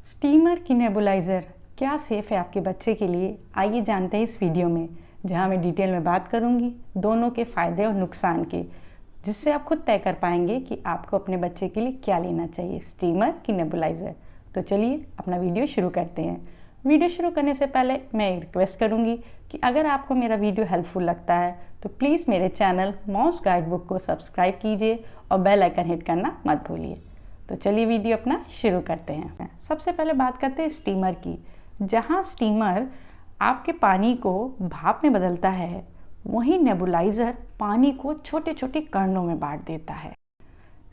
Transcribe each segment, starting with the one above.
Steamer की nebuliser क्या safe है आपके बच्चे के लिए? आइए जानते हैं इस वीडियो में, जहां मैं डिटेल में बात करूंगी दोनों के फ़ायदे और नुकसान के, जिससे आप खुद तय कर पाएंगे कि आपको अपने बच्चे के लिए क्या लेना चाहिए, स्टीमर की नेबुलाइज़र। तो चलिए अपना वीडियो शुरू करते हैं। वीडियो शुरू करने से पहले मैं एक रिक्वेस्ट करूँगी कि अगर आपको मेरा वीडियो हेल्पफुल लगता है तो प्लीज़ मेरे चैनल मॉम्स गाइड बुक को सब्सक्राइब कीजिए और बेल आइकन हिट करना मत भूलिए। तो चलिए वीडियो अपना शुरू करते हैं। सबसे पहले बात करते हैं स्टीमर की। जहां स्टीमर आपके पानी को भाप में बदलता है, वहीं नेबुलाइज़र पानी को छोटे छोटे कणों में बांट देता है।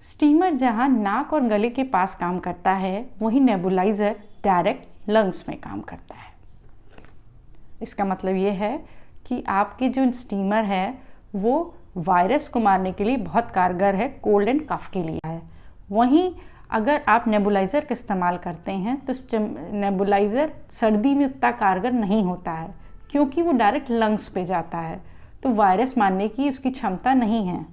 स्टीमर जहां नाक और गले के पास काम करता है, वहीं नेबुलाइज़र डायरेक्ट लंग्स में काम करता है। इसका मतलब ये है कि आपकी जो स्टीमर है वो वायरस को मारने के लिए बहुत कारगर है, कोल्ड एंड कफ के लिए है। वहीं अगर आप नेबुलाइज़र का इस्तेमाल करते हैं तो नेबुलाइज़र सर्दी में उतना कारगर नहीं होता है, क्योंकि वो डायरेक्ट लंग्स पे जाता है, तो वायरस मारने की उसकी क्षमता नहीं है।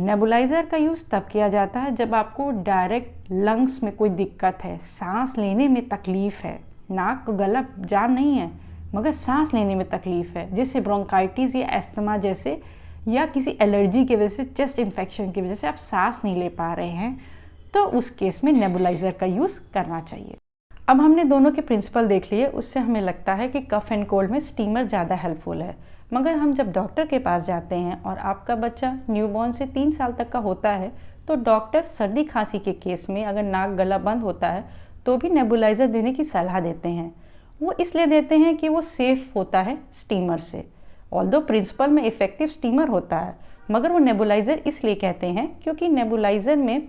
नेबुलाइज़र का यूज़ तब किया जाता है जब आपको डायरेक्ट लंग्स में कोई दिक्कत है, सांस लेने में तकलीफ़ है, नाक गला जाम नहीं है मगर सांस लेने में तकलीफ़ है, जैसे ब्रोंकाइटिस या एस्थमा जैसे, या किसी एलर्जी की वजह से, चेस्ट इन्फेक्शन की वजह से आप सांस नहीं ले पा रहे हैं, तो उस केस में नेबुलाइज़र का यूज़ करना चाहिए। अब हमने दोनों के प्रिंसिपल देख लिए, उससे हमें लगता है कि कफ एंड कोल्ड में स्टीमर ज़्यादा हेल्पफुल है। मगर हम जब डॉक्टर के पास जाते हैं और आपका बच्चा न्यूबॉर्न से 3 साल तक का होता है, तो डॉक्टर सर्दी खांसी के केस में अगर नाक गला बंद होता है तो भी नेबुलाइज़र देने की सलाह देते हैं। वो इसलिए देते हैं कि वो सेफ़ होता है स्टीमर से। ऑल्दो प्रिंसिपल में इफ़ेक्टिव स्टीमर होता है, मगर वो नेबुलाइज़र इसलिए कहते हैं क्योंकि नेबुलाइज़र में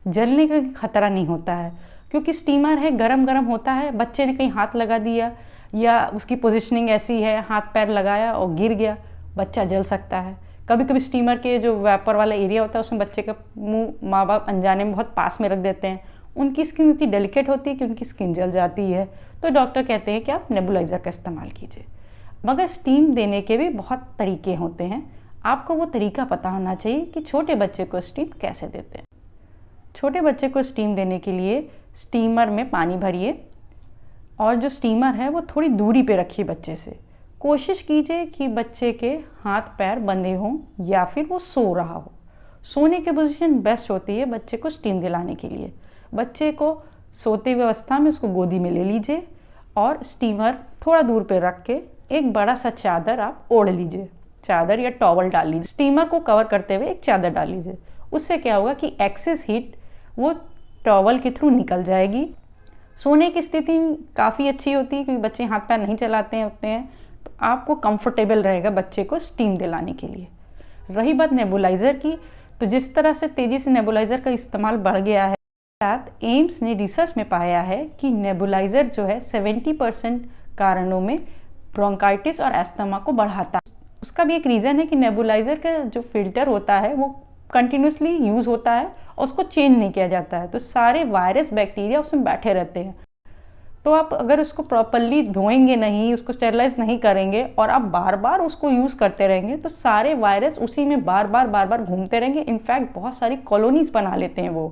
जलने का खतरा नहीं होता है, क्योंकि स्टीमर है, गरम गरम होता है, बच्चे ने कहीं हाथ लगा दिया या उसकी पोजीशनिंग ऐसी है, हाथ पैर लगाया और गिर गया, बच्चा जल सकता है। कभी कभी स्टीमर के जो वेपर वाला एरिया होता है उसमें बच्चे का मुंह माँ बाप अनजाने में बहुत पास में रख देते हैं, उनकी स्किन इतनी डेलिकेट होती है कि उनकी स्किन जल जाती है, तो डॉक्टर कहते हैं कि आप नेबुलाइज़र का इस्तेमाल कीजिए। मगर स्टीम देने के भी बहुत तरीके होते हैं, आपको वो तरीका पता होना चाहिए कि छोटे बच्चे को स्टीम कैसे देते हैं। छोटे बच्चे को स्टीम देने के लिए स्टीमर में पानी भरिए और जो स्टीमर है वो थोड़ी दूरी पे रखिए बच्चे से। कोशिश कीजिए कि बच्चे के हाथ पैर बंधे हों या फिर वो सो रहा हो। सोने की पोजीशन बेस्ट होती है बच्चे को स्टीम दिलाने के लिए। बच्चे को सोते हुए अवस्था में उसको गोदी में ले लीजिए और स्टीमर थोड़ा दूर पे रख के एक बड़ा सा चादर आप ओढ़ लीजिए, चादर या टॉवल डाल लीजिए, स्टीमर को कवर करते हुए एक चादर डाल लीजिए। उससे क्या होगा कि एक्सेस हीट वो टॉवल के थ्रू निकल जाएगी। सोने की स्थिति काफ़ी अच्छी होती है क्योंकि बच्चे हाथ पैर नहीं चलाते हैं उतने हैं, तो आपको कंफर्टेबल रहेगा बच्चे को स्टीम दिलाने के लिए। रही बात नेबुलाइज़र की, तो जिस तरह से तेज़ी से नेबुलाइज़र का इस्तेमाल बढ़ गया है, साथ एम्स ने रिसर्च में पाया है कि नेबुलाइज़र जो है 70% कारणों में ब्रोंकाइटिस और एस्थमा को बढ़ाता है। उसका भी एक रीज़न है कि नेबुलाइज़र का जो फिल्टर होता है वो कंटिन्यूसली यूज़ होता है और उसको चेंज नहीं किया जाता है, तो सारे वायरस बैक्टीरिया उसमें बैठे रहते हैं। तो आप अगर उसको प्रॉपरली धोएंगे नहीं, उसको स्टेरलाइज नहीं करेंगे और आप बार बार उसको यूज़ करते रहेंगे, तो सारे वायरस उसी में बार बार घूमते रहेंगे। इनफैक्ट बहुत सारी कॉलोनीज बना लेते हैं वो।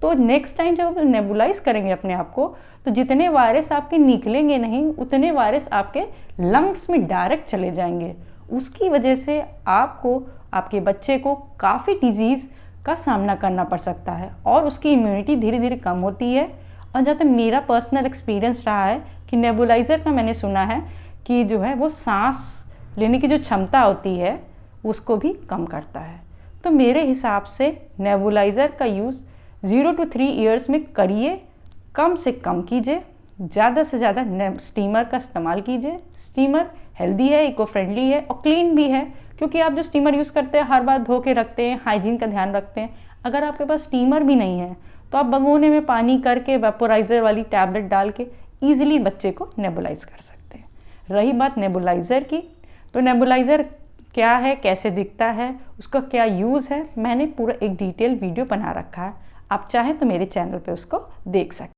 तो नेक्स्ट टाइम जब आप नेबुलाइज करेंगे अपने आप को, तो जितने वायरस आपके निकलेंगे नहीं, उतने वायरस आपके लंग्स में डायरेक्ट चले जाएंगे। उसकी वजह से आपको, आपके बच्चे को काफ़ी डिजीज़ का सामना करना पड़ सकता है और उसकी इम्यूनिटी धीरे धीरे कम होती है। और जहाँ तक मेरा पर्सनल एक्सपीरियंस रहा है कि नेबुलाइज़र का मैंने सुना है कि जो है वो सांस लेने की जो क्षमता होती है उसको भी कम करता है। तो मेरे हिसाब से नेबुलाइज़र का यूज़ 0 to 3 ईयर्स में करिए, कम से कम कीजिए, ज़्यादा से ज़्यादा स्टीमर का इस्तेमाल कीजिए। स्टीमर हेल्दी है, इको फ्रेंडली है और क्लीन भी है, क्योंकि आप जो स्टीमर यूज़ करते हैं हर बार धो के रखते हैं, हाइजीन का ध्यान रखते हैं। अगर आपके पास स्टीमर भी नहीं है तो आप भगोने में पानी करके वेपोराइज़र वाली टैबलेट डाल के ईजिली बच्चे को नेबुलाइज कर सकते हैं। रही बात नेबुलाइज़र की, तो नेबुलाइज़र क्या है, कैसे दिखता है, उसका क्या यूज़ है, मैंने पूरा एक डिटेल वीडियो बना रखा है। आप चाहें तो मेरे चैनल पे उसको देख सकते हैं।